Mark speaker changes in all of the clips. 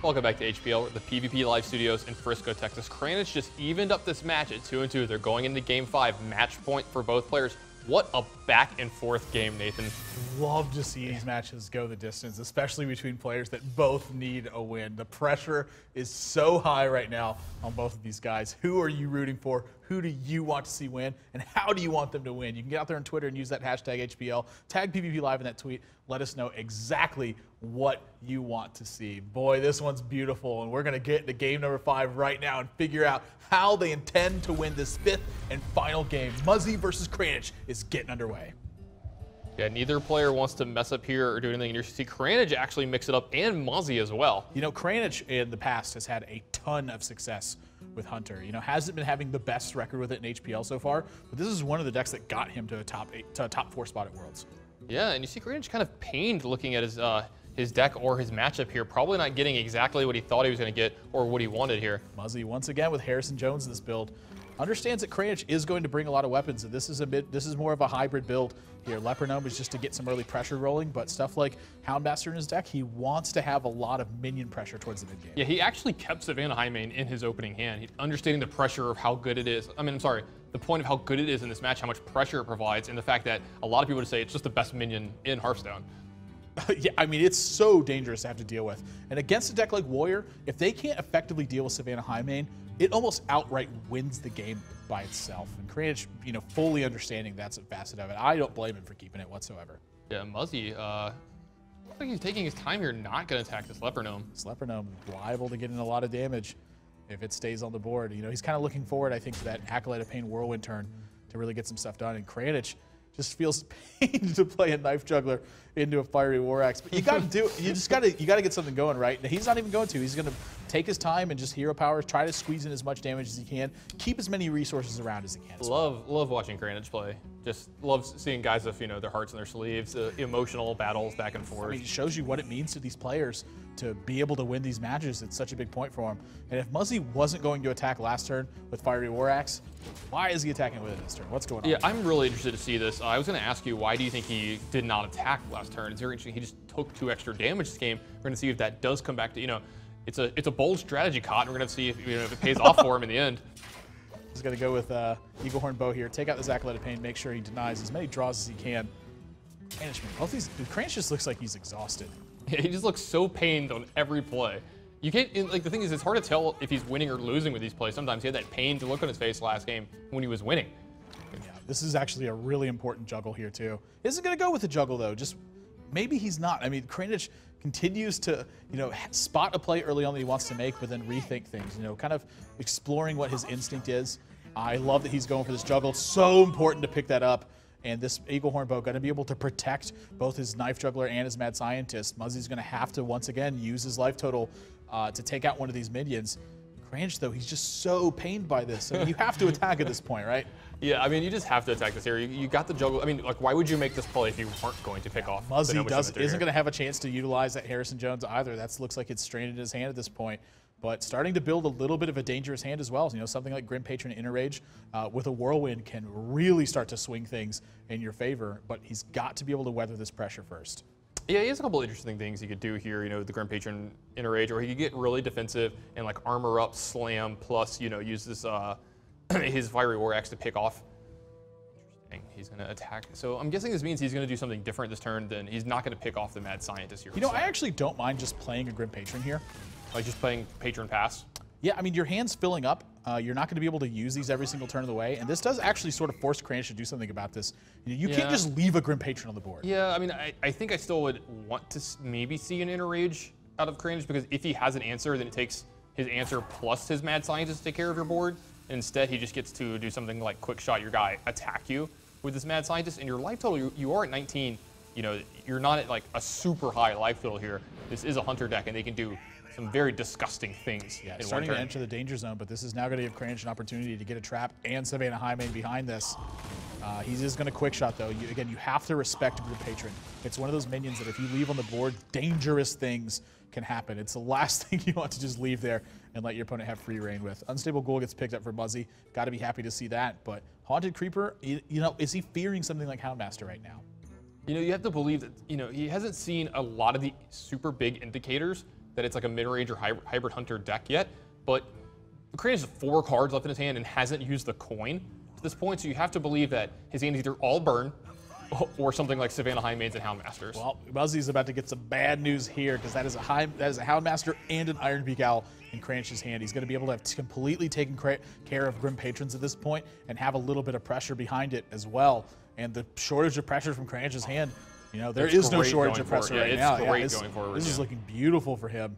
Speaker 1: Welcome back to HPL, the PvP Live Studios in Frisco, Texas. Kranich just evened up this match at 2-2. They're going into Game 5, match point for both players. What a back and forth game, Nathan.
Speaker 2: Love to see these matches go the distance, especially between players that both need a win. The pressure is so high right now on both of these guys. Who are you rooting for? Who do you want to see win? And how do you want them to win? You can get out there on Twitter and use that hashtag HPL. Tag PvP Live in that tweet. Let us know exactly what you want to see. Boy, this one's beautiful, and we're going to get into game number 5 right now and figure out how they intend to win this 5th and final game. Muzzy versus Kranich is getting underway.
Speaker 1: Yeah, neither player wants to mess up here or do anything. You see Kranich actually mix it up, and Muzzy as well.
Speaker 2: You know, Kranich in the past has had a ton of success with Hunter. You know, hasn't been having the best record with it in HPL so far, but this is one of the decks that got him to a top 4 spot at Worlds.
Speaker 1: Yeah, and you see Kranich kind of pained looking at his deck or his matchup here, probably not getting exactly what he thought he was going to get or what he wanted here.
Speaker 2: Muzzy once again with Harrison Jones in this build. Understands that Kranich is going to bring a lot of weapons, and this is more of a hybrid build here. Leper Gnome is just to get some early pressure rolling, but stuff like Houndmaster in his deck, he wants to have a lot of minion pressure towards the mid game.
Speaker 1: Yeah, he actually kept Savannah Highmane in his opening hand, understanding the pressure of how good it is. The point of how good it is in this match, how much pressure it provides, and the fact that a lot of people would say it's just the best minion in Hearthstone.
Speaker 2: Yeah, I mean, it's so dangerous to have to deal with. And against a deck like Warrior, if they can't effectively deal with Savannah Highmane, it almost outright wins the game by itself. And Kranich, you know, fully understanding that's a facet of it. I don't blame him for keeping it whatsoever.
Speaker 1: Yeah, Muzzy, looks like he's taking his time here, not going to attack this Leper Gnome.
Speaker 2: This Leper Gnome liable to get in a lot of damage if it stays on the board. You know, he's kind of looking forward, I think, to that Acolyte of Pain Whirlwind turn to really get some stuff done. And Kranich just feels pain to play a Knife Juggler into a Fiery War Axe. But you got to do it. You got to get something going, right? He's not even going to. He's going to take his time and just hero power, try to squeeze in as much damage as he can, keep as many resources around as he can.
Speaker 1: Love watching Kranich play. Just love seeing guys with, you know, their hearts in their sleeves, emotional battles back and forth.
Speaker 2: I mean, it shows you what it means to these players to be able to win these matches. It's such a big point for him. And if Muzzy wasn't going to attack last turn with Fiery War Axe, why is he attacking with it this turn? What's going on?
Speaker 1: Yeah, I'm really interested to see this. I was going to ask you, why do you think he did not attack last turn? It's very interesting. He just took 2 extra damage this game. We're going to see if that does come back to, you know, it's a bold strategy, Cotton. We're going to see if, you know, if it pays off for him in the end.
Speaker 2: He's going to go with Eagle Horn Bow here, take out this Acolyte of Pain, make sure he denies as many draws as he can. Kranich just looks like he's exhausted.
Speaker 1: Yeah, he just looks so pained on every play. You can't, like, the thing is, it's hard to tell if he's winning or losing with these plays. Sometimes he had that pained look on his face last game when he was winning.
Speaker 2: Yeah, this is actually a really important juggle here, too. Isn't going to go with the juggle, though. Just maybe he's not. I mean, Kranich continues to, you know, spot a play early on that he wants to make, but then rethink things, you know, kind of exploring what his instinct is. I love that he's going for this juggle. So important to pick that up. And this Eagle Horn Bow going to be able to protect both his Knife Juggler and his Mad Scientist. Muzzy's going to have to, once again, use his life total to take out one of these minions. Kranich, though, he's just so pained by this. I mean, you have to attack at this point, right?
Speaker 1: Yeah, I mean, you just have to attack this area. You got the juggle. I mean, like, why would you make this play if you weren't going to pick off?
Speaker 2: Muzzy isn't going to have a chance to utilize that Harrison Jones either. That looks like it's strained in his hand at this point. But starting to build a little bit of a dangerous hand as well. You know, something like Grim Patron Inner Rage with a Whirlwind can really start to swing things in your favor. But he's got to be able to weather this pressure first.
Speaker 1: Yeah, he has a couple interesting things he could do here, you know, the Grim Patron Inner Rage, or he could get really defensive and, like, armor up, slam, plus, you know, use this his Fiery War Axe to pick off. Interesting. He's going to attack. So I'm guessing this means he's going to do something different this turn than he's not going to pick off the Mad Scientist here.
Speaker 2: You know, I actually don't mind just playing a Grim Patron here.
Speaker 1: Like just playing Patron Pass?
Speaker 2: Yeah, I mean, your hand's filling up. You're not going to be able to use these every single turn of the way. And this does actually sort of force Kranich to do something about this. You know, you can't just leave a Grim Patron on the board.
Speaker 1: Yeah, I mean, I think I still would want to maybe see an Inner Rage out of Kranich, because if he has an answer, then it takes his answer plus his Mad Scientist to take care of your board. And instead, he just gets to do something like Quick Shot your guy, attack you with this Mad Scientist. And your life total, you are at 19. You know, you're not at like a super high life total here. This is a Hunter deck, and they can do some very disgusting things.
Speaker 2: Yeah, starting to enter the danger zone, but this is now going to give Kranich an opportunity to get a trap and Savannah Highmane behind this. He's just going to quick shot, though. Again, you have to respect Grim Patron. It's one of those minions that if you leave on the board, dangerous things can happen. It's the last thing you want to just leave there and let your opponent have free reign with. Unstable Ghoul gets picked up for Muzzy. Got to be happy to see that. But Haunted Creeper, you know, is he fearing something like Houndmaster right now?
Speaker 1: You know, you have to believe that, you know, he hasn't seen a lot of the super big indicators that it's like a mid-range or hybrid hunter deck yet, but Kranich has 4 cards left in his hand and hasn't used the coin to this point, so you have to believe that his hand is either all burn or something like Savannah Highmaids and Houndmasters.
Speaker 2: Well, Muzzy's about to get some bad news here because that is a Houndmaster and an Iron Beak Owl in Kranich's hand. He's going to be able to have completely taken care of Grim Patrons at this point and have a little bit of pressure behind it as well. And the shortage of pressure from Kranich's hand, you know, there is no shortage of pressure right now.
Speaker 1: It's great going forward.
Speaker 2: This is looking beautiful for him.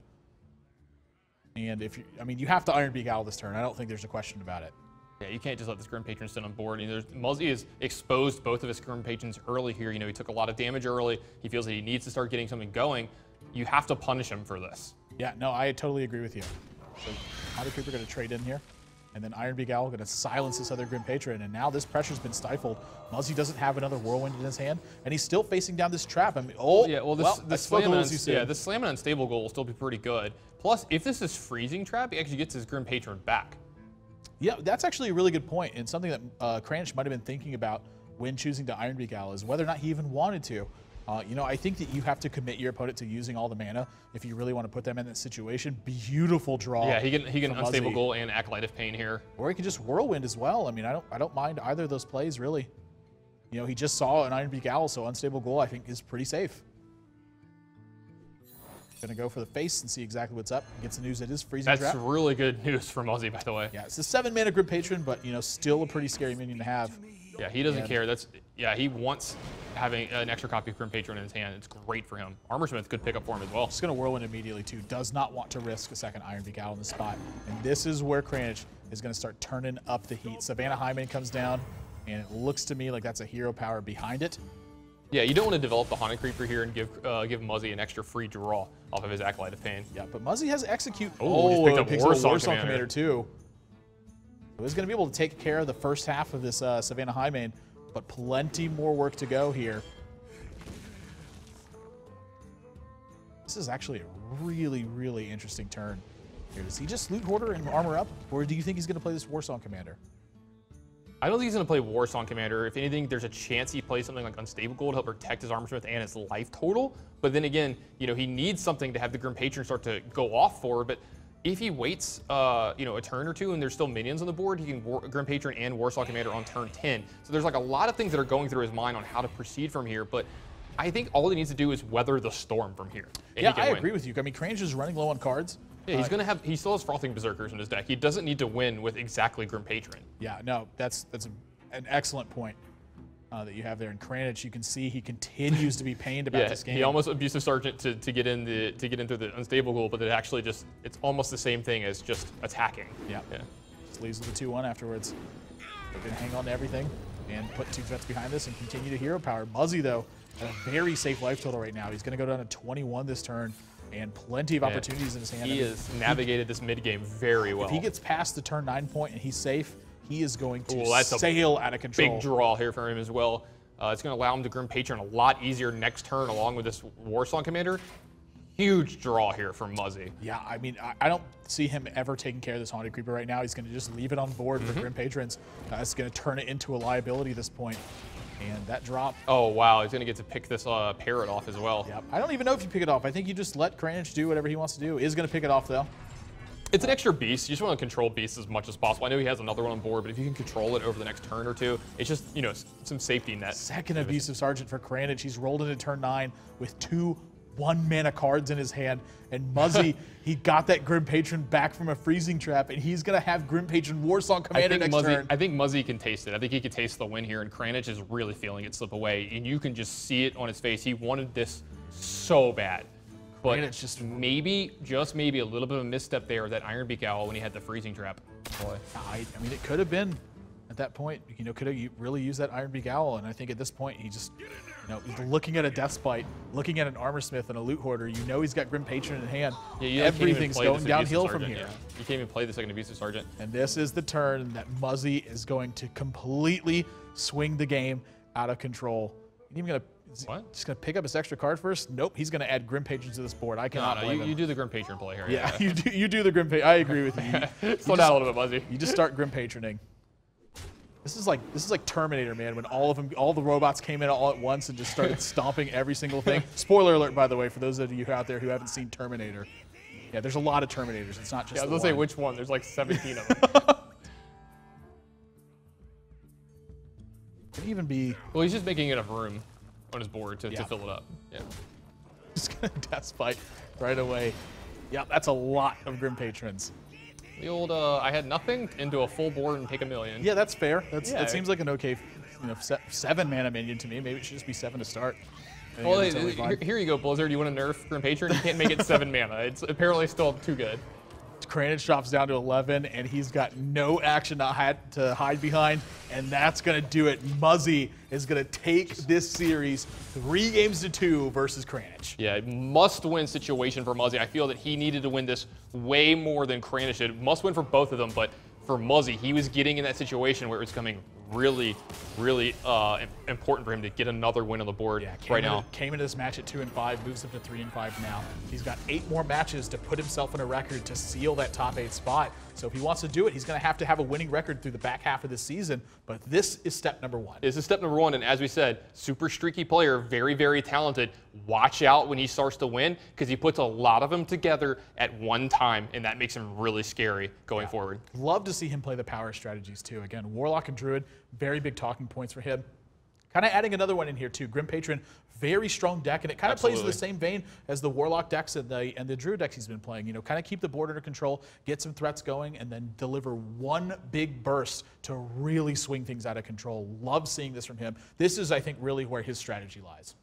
Speaker 2: And if you, I mean, you have to Iron Beak Owl this turn. I don't think there's a question about it.
Speaker 1: Yeah, you can't just let this Grim Patron sit on board. Muzzy has exposed both of his Grim Patrons early here. You know, he took a lot of damage early. He feels that he needs to start getting something going. You have to punish him for this.
Speaker 2: Yeah, no, I totally agree with you. So Hounded Creeper going to trade in here. And then Iron Beak Owl going to silence this other Grim Patron. And now this pressure's been stifled. Muzzy doesn't have another Whirlwind in his hand. And he's still facing down this trap. I mean,
Speaker 1: yeah, well, this Slam and Unstable Goal will still be pretty good. Plus, if this is Freezing Trap, he actually gets his Grim Patron back.
Speaker 2: Yeah, that's actually a really good point, and something that Kranich might have been thinking about when choosing to Iron Beak Owl is whether or not he even wanted to. You know, I think that you have to commit your opponent to using all the mana if you really want to put them in that situation. Beautiful draw.
Speaker 1: Yeah, he can Unstable Goal and Acolyte of Pain here.
Speaker 2: Or he can just Whirlwind as well. I mean, I don't mind either of those plays really. You know, he just saw an Iron Beak Owl, so Unstable Goal I think is pretty safe. Gonna go for the face and see exactly what's up. Gets the news that is Freezing Trap.
Speaker 1: That's really good news for Muzzy, by the way.
Speaker 2: Yeah, it's a 7-mana Grim Patron, but you know, still a pretty scary minion to have.
Speaker 1: Yeah, he doesn't care. He wants having an extra copy of Grim Patron in his hand. It's great for him. Armorsmith could pick up for him as well.
Speaker 2: Just gonna Whirlwind immediately too. Does not want to risk a second Iron Beak Owl in the spot. And this is where Kranich is gonna start turning up the heat. Savannah Highmaid comes down, and it looks to me like that's a hero power behind it.
Speaker 1: Yeah, you don't want to develop the Haunted Creeper here and give Muzzy an extra free draw off of his Acolyte of Pain.
Speaker 2: Yeah, but Muzzy has Execute.
Speaker 1: Oh, he
Speaker 2: picks up Warsong Commander too. So he's going to be able to take care of the first half of this Savannah Highmaid, but plenty more work to go here. This is actually a really, really interesting turn here. Does he just Loot Hoarder and armor up, or do you think he's going to play this Warsong Commander?
Speaker 1: I don't think he's going to play Warsong Commander. If anything, there's a chance he plays something like Unstable Gold to help protect his Armorsmith and his life total. But then again, you know, he needs something to have the Grim Patron start to go off for. But if he waits, you know, a turn or two and there's still minions on the board, he can Grim Patron and Warsong Commander on turn 10. So there's like a lot of things that are going through his mind on how to proceed from here. But I think all he needs to do is weather the storm from here.
Speaker 2: Yeah, I agree with you. I mean, Kranich is running low on cards.
Speaker 1: Yeah, he still has Frothing Berserkers in his deck. He doesn't need to win with exactly Grim Patron.
Speaker 2: Yeah, no, that's an excellent point that you have there. In Kranich, you can see he continues to be pained about this game.
Speaker 1: He almost Abusive Sergeant to get into the Unstable Goal, but it actually it's almost the same thing as just attacking.
Speaker 2: Yeah. Just leaves with a 2-1 afterwards. They're gonna hang on to everything and put 2 threats behind this and continue to hero power. Muzzy though, at a very safe life total right now. He's gonna go down to 21 this turn. And plenty of opportunities in his hand.
Speaker 1: He has navigated this mid-game very well.
Speaker 2: If he gets past the turn 9 point and he's safe, he is going to sail out of control.
Speaker 1: Big draw here for him as well. It's going to allow him to Grim Patron a lot easier next turn along with this Warsong Commander. Huge draw here from Muzzy.
Speaker 2: Yeah, I mean, I don't see him ever taking care of this Haunted Creeper right now. He's going to just leave it on board for Grim Patrons. It's going to turn it into a liability at this point. And that drop.
Speaker 1: Oh, wow. He's going to get to pick this Parrot off as well.
Speaker 2: Yep. I don't even know if you pick it off. I think you just let Kranich do whatever he wants to do. He's going to pick it off, though.
Speaker 1: It's an extra beast. You just want to control beasts as much as possible. I know he has another one on board, but if you can control it over the next turn or two, it's just, you know, some safety net.
Speaker 2: Second Abusive Sergeant for Kranich. He's rolled into turn 9 with 2 1-mana cards in his hand. And Muzzy, he got that Grim Patron back from a Freezing Trap, and he's going to have Grim Patron Warsong Commander next turn.
Speaker 1: I think Muzzy can taste it. I think he could taste the win here, and Kranich is really feeling it slip away. And you can just see it on his face. He wanted this so bad. But
Speaker 2: it's just
Speaker 1: maybe, just maybe, a little bit of a misstep there with that Iron Beak Owl when he had the Freezing Trap.
Speaker 2: Boy. I mean, it could have been at that point. You know, could have really used that Iron Beak Owl, and I think at this point he just, you know, he's looking at a Death Spite, looking at an Armorsmith and a Loot Hoarder. You know he's got Grim Patron in hand.
Speaker 1: Yeah,
Speaker 2: everything's going downhill from here.
Speaker 1: Yeah. You can't even play the second Abusive Sergeant.
Speaker 2: And this is the turn that Muzzy is going to completely swing the game out of control. And even gonna.
Speaker 1: What?
Speaker 2: Just going to pick up his extra card first? Nope, he's going to add Grim Patrons to this board. I cannot blame him.
Speaker 1: You do the Grim Patron play here.
Speaker 2: Yeah, you do the Grim Patron. I agree with you.
Speaker 1: Slow down a little bit, Muzzy.
Speaker 2: You just start Grim Patroning. This is like Terminator, man, when all the robots came in all at once and just started stomping every single thing. Spoiler alert, by the way, for those of you out there who haven't seen Terminator. Yeah, there's a lot of Terminators. It's not just
Speaker 1: Yeah, I
Speaker 2: the
Speaker 1: was gonna say
Speaker 2: one.
Speaker 1: which one. There's like 17 of them.
Speaker 2: Could even be
Speaker 1: Well, he's just making enough room on his board to
Speaker 2: Yeah.
Speaker 1: fill it up. Yeah.
Speaker 2: just gonna death fight right away. Yeah, that's a lot of Grim Patrons.
Speaker 1: The old I had nothing into a full board and take a million.
Speaker 2: Yeah, that's fair.
Speaker 1: Yeah.
Speaker 2: That seems like an okay, 7 mana minion to me. Maybe it should just be 7 to start. I think
Speaker 1: Well,
Speaker 2: that's totally fine.
Speaker 1: here you go, Blizzard. You want to nerf Grim Patron? You can't make it 7 mana. It's apparently still too good.
Speaker 2: Kranich drops down to 11, and he's got no action to hide behind, and that's going to do it. Muzzy is going to take this series 3 games to 2 versus Kranich.
Speaker 1: Yeah, must-win situation for Muzzy. I feel that he needed to win this way more than Kranich did. Must win for both of them, but for Muzzy, he was getting in that situation where it was coming really, really important for him to get another win on the board right now.
Speaker 2: Came into this match at 2 and 5, moves up to 3 and 5 now. He's got 8 more matches to put himself in a record to seal that top 8 spot. So if he wants to do it, he's going to have a winning record through the back half of this season. But this is step number 1.
Speaker 1: This is step number 1, and as we said, super streaky player, very, very talented. Watch out when he starts to win, because he puts a lot of them together at one time, and that makes him really scary going forward.
Speaker 2: Love to see him play the power strategies too. Again, Warlock and Druid, very big talking points for him. Kind of adding another one in here too. Grim Patron, very strong deck, and it kind of plays in the same vein as the Warlock decks and the Druid decks he's been playing. You know, kind of keep the board under control, get some threats going, and then deliver one big burst to really swing things out of control. Love seeing this from him. This is, I think, really where his strategy lies.